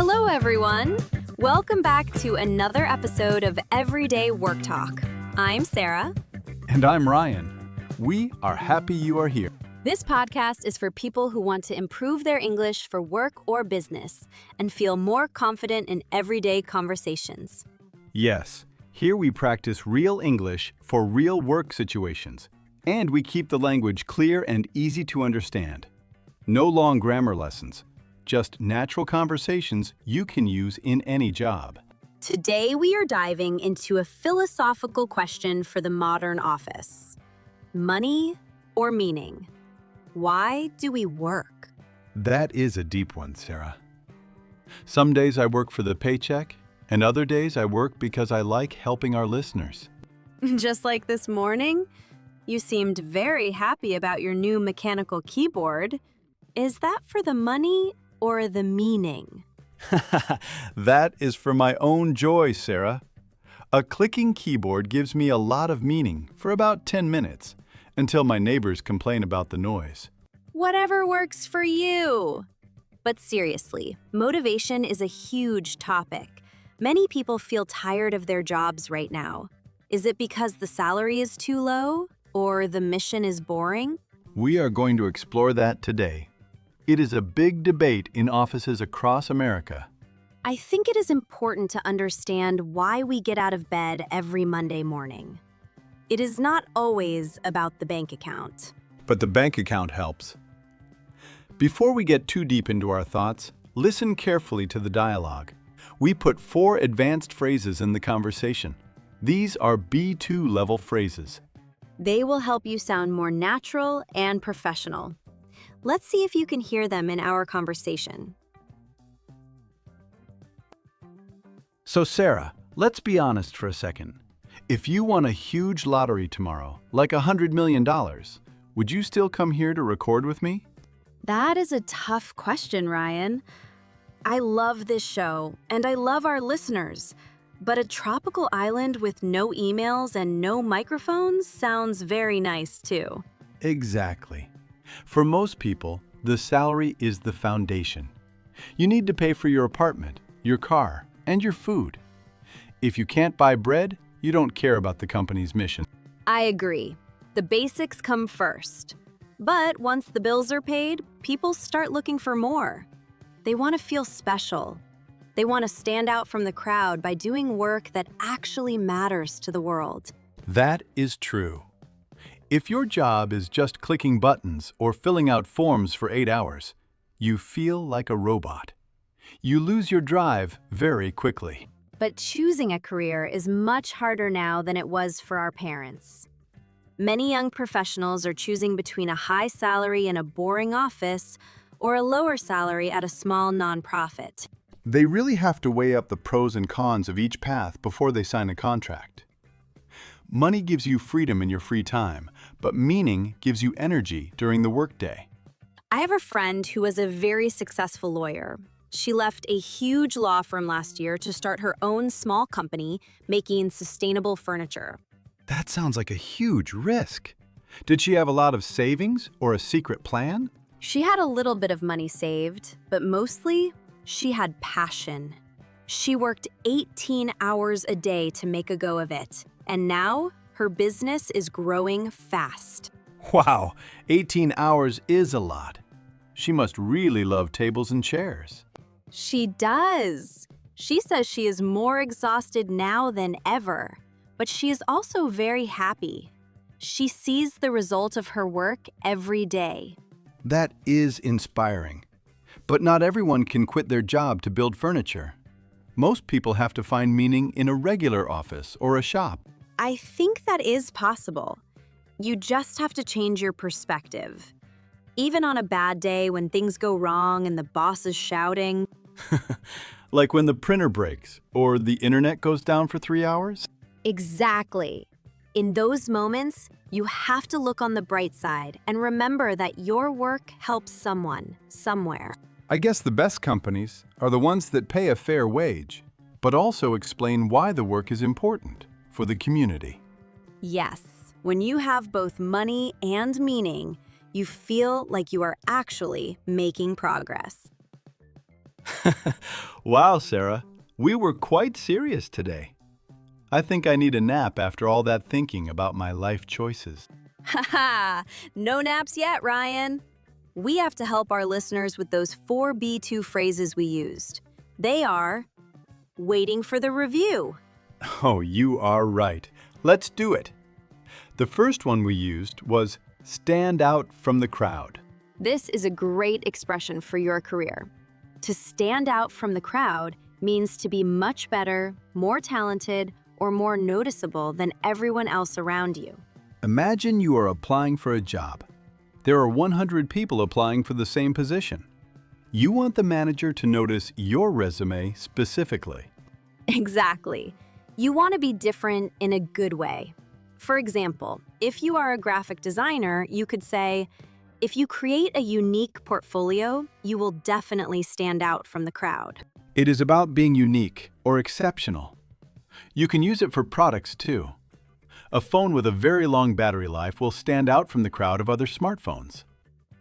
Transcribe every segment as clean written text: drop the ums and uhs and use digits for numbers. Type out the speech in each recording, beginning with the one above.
Hello, everyone. Welcome back to another episode of Everyday Work Talk. I'm Sarah. And I'm Ryan. We are happy you are here. This podcast is for people who want to improve their English for work or business and feel more confident in everyday conversations. Yes, here we practice real English for real work situations, and we keep the language clear and easy to understand. No long grammar lessons, just natural conversations you can use in any job. Today, we are diving into a philosophical question for the modern office. Money or meaning? Why do we work? That is a deep one, Sarah. Some days I work for the paycheck, and other days I work because I like helping our listeners. Just like this morning, you seemed very happy about your new mechanical keyboard. Is that for the money or the meaning? That is for my own joy, Sarah. A clicking keyboard gives me a lot of meaning for about 10 minutes, until my neighbors complain about the noise. Whatever works for you. But seriously, motivation is a huge topic. Many people feel tired of their jobs right now. Is it because the salary is too low or the mission is boring? We are going to explore that today. It is a big debate in offices across America. I think it is important to understand why we get out of bed every Monday morning. It is not always about the bank account. But the bank account helps. Before we get too deep into our thoughts, listen carefully to the dialogue. We put 4 advanced phrases in the conversation. These are B2 level phrases. They will help you sound more natural and professional. Let's see if you can hear them in our conversation. So Sarah, let's be honest for a second. If you won a huge lottery tomorrow, like $100 million, would you still come here to record with me? That is a tough question, Ryan. I love this show, and I love our listeners, but a tropical island with no emails and no microphones sounds very nice too. Exactly. For most people, the salary is the foundation. You need to pay for your apartment, your car, and your food. If you can't buy bread, you don't care about the company's mission. I agree. The basics come first. But once the bills are paid, people start looking for more. They want to feel special. They want to stand out from the crowd by doing work that actually matters to the world. That is true. If your job is just clicking buttons or filling out forms for 8 hours, you feel like a robot. You lose your drive very quickly. But choosing a career is much harder now than it was for our parents. Many young professionals are choosing between a high salary in a boring office or a lower salary at a small nonprofit. They really have to weigh up the pros and cons of each path before they sign a contract. Money gives you freedom in your free time, but meaning gives you energy during the workday. I have a friend who was a very successful lawyer. She left a huge law firm last year to start her own small company making sustainable furniture. That sounds like a huge risk. Did she have a lot of savings or a secret plan? She had a little bit of money saved, but mostly she had passion. She worked 18 hours a day to make a go of it, and now her business is growing fast. Wow, 18 hours is a lot. She must really love tables and chairs. She does. She says she is more exhausted now than ever, but she is also very happy. She sees the result of her work every day. That is inspiring. But not everyone can quit their job to build furniture. Most people have to find meaning in a regular office or a shop. I think that is possible. You just have to change your perspective. Even on a bad day when things go wrong and the boss is shouting. Like when the printer breaks or the internet goes down for 3 hours? Exactly. In those moments, you have to look on the bright side and remember that your work helps someone, somewhere. I guess the best companies are the ones that pay a fair wage, but also explain why the work is important for the community. Yes, when you have both money and meaning, you feel like you are actually making progress. Wow, Sarah, we were quite serious today. I think I need a nap after all that thinking about my life choices. Haha, no naps yet, Ryan. We have to help our listeners with those 4B2 phrases we used. They are waiting for the review. Oh, you are right. Let's do it. The first one we used was stand out from the crowd. This is a great expression for your career. To stand out from the crowd means to be much better, more talented, or more noticeable than everyone else around you. Imagine you are applying for a job. There are 100 people applying for the same position. You want the manager to notice your resume specifically. Exactly. You want to be different in a good way. For example, if you are a graphic designer, you could say, if you create a unique portfolio, you will definitely stand out from the crowd. It is about being unique or exceptional. You can use it for products too. A phone with a very long battery life will stand out from the crowd of other smartphones.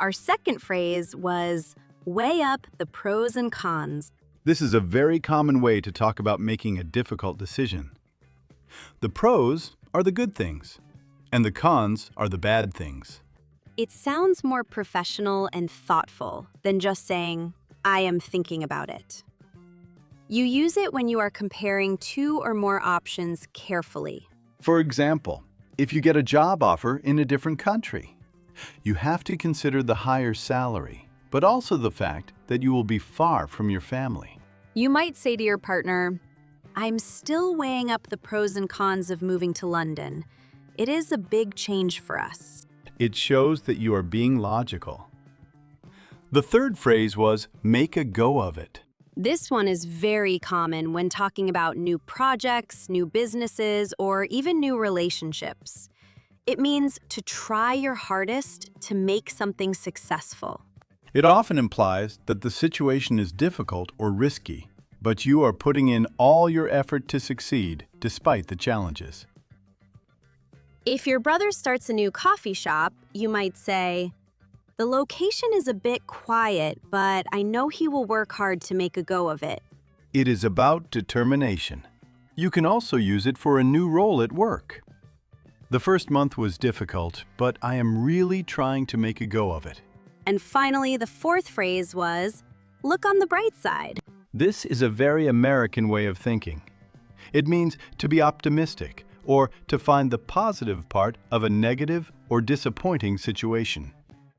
Our second phrase was weigh up the pros and cons. This is a very common way to talk about making a difficult decision. The pros are the good things, and the cons are the bad things. It sounds more professional and thoughtful than just saying, I am thinking about it. You use it when you are comparing two or more options carefully. For example, if you get a job offer in a different country, you have to consider the higher salary, but also the fact that you will be far from your family. You might say to your partner, I'm still weighing up the pros and cons of moving to London. It is a big change for us. It shows that you are being logical. The third phrase was make a go of it. This one is very common when talking about new projects, new businesses, or even new relationships. It means to try your hardest to make something successful. It often implies that the situation is difficult or risky, but you are putting in all your effort to succeed despite the challenges. If your brother starts a new coffee shop, you might say, the location is a bit quiet, but I know he will work hard to make a go of it. It is about determination. You can also use it for a new role at work. The first month was difficult, but I am really trying to make a go of it. And finally, the fourth phrase was, look on the bright side. This is a very American way of thinking. It means to be optimistic or to find the positive part of a negative or disappointing situation.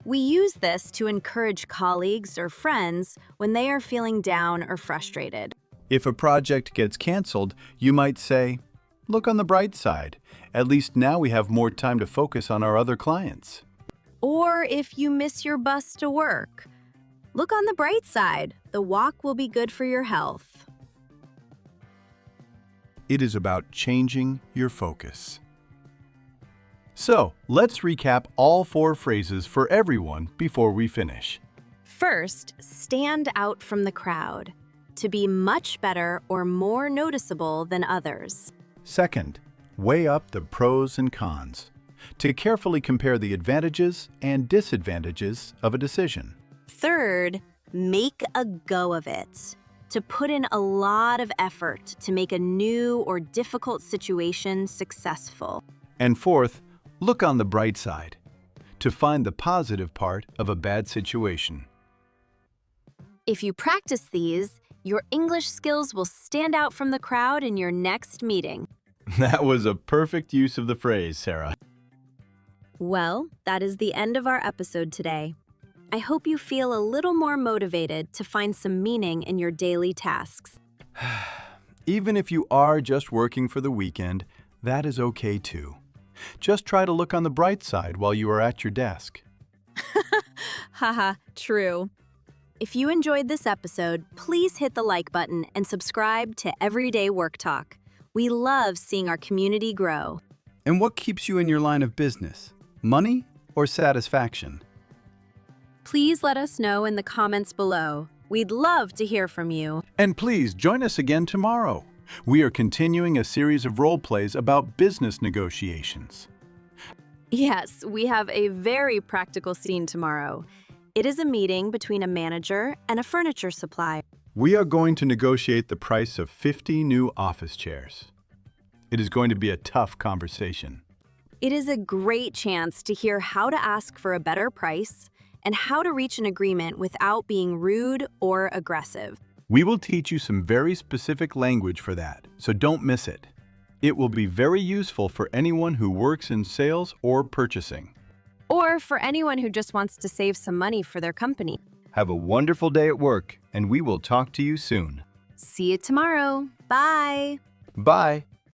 We use this to encourage colleagues or friends when they are feeling down or frustrated. If a project gets canceled, you might say, look on the bright side. At least now we have more time to focus on our other clients. Or if you miss your bus to work, look on the bright side. The walk will be good for your health. It is about changing your focus. So, let's recap all 4 phrases for everyone before we finish. First, stand out from the crowd. To be much better or more noticeable than others. Second, weigh up the pros and cons. To carefully compare the advantages and disadvantages of a decision. Third, make a go of it. To put in a lot of effort to make a new or difficult situation successful. And fourth, look on the bright side. To find the positive part of a bad situation. If you practice these, your English skills will stand out from the crowd in your next meeting. That was a perfect use of the phrase, Sarah. Well, that is the end of our episode today. I hope you feel a little more motivated to find some meaning in your daily tasks. Even if you are just working for the weekend, that is okay too. Just try to look on the bright side while you are at your desk. Haha, true. If you enjoyed this episode, please hit the like button and subscribe to Everyday Work Talk. We love seeing our community grow. And what keeps you in your line of business? Money or satisfaction? Please let us know in the comments below. We'd love to hear from you. And please join us again tomorrow. We are continuing a series of role plays about business negotiations. Yes, we have a very practical scene tomorrow. It is a meeting between a manager and a furniture supplier. We are going to negotiate the price of 50 new office chairs. It is going to be a tough conversation. It is a great chance to hear how to ask for a better price and how to reach an agreement without being rude or aggressive. We will teach you some very specific language for that, so don't miss it. It will be very useful for anyone who works in sales or purchasing. Or for anyone who just wants to save some money for their company. Have a wonderful day at work, and we will talk to you soon. See you tomorrow. Bye. Bye.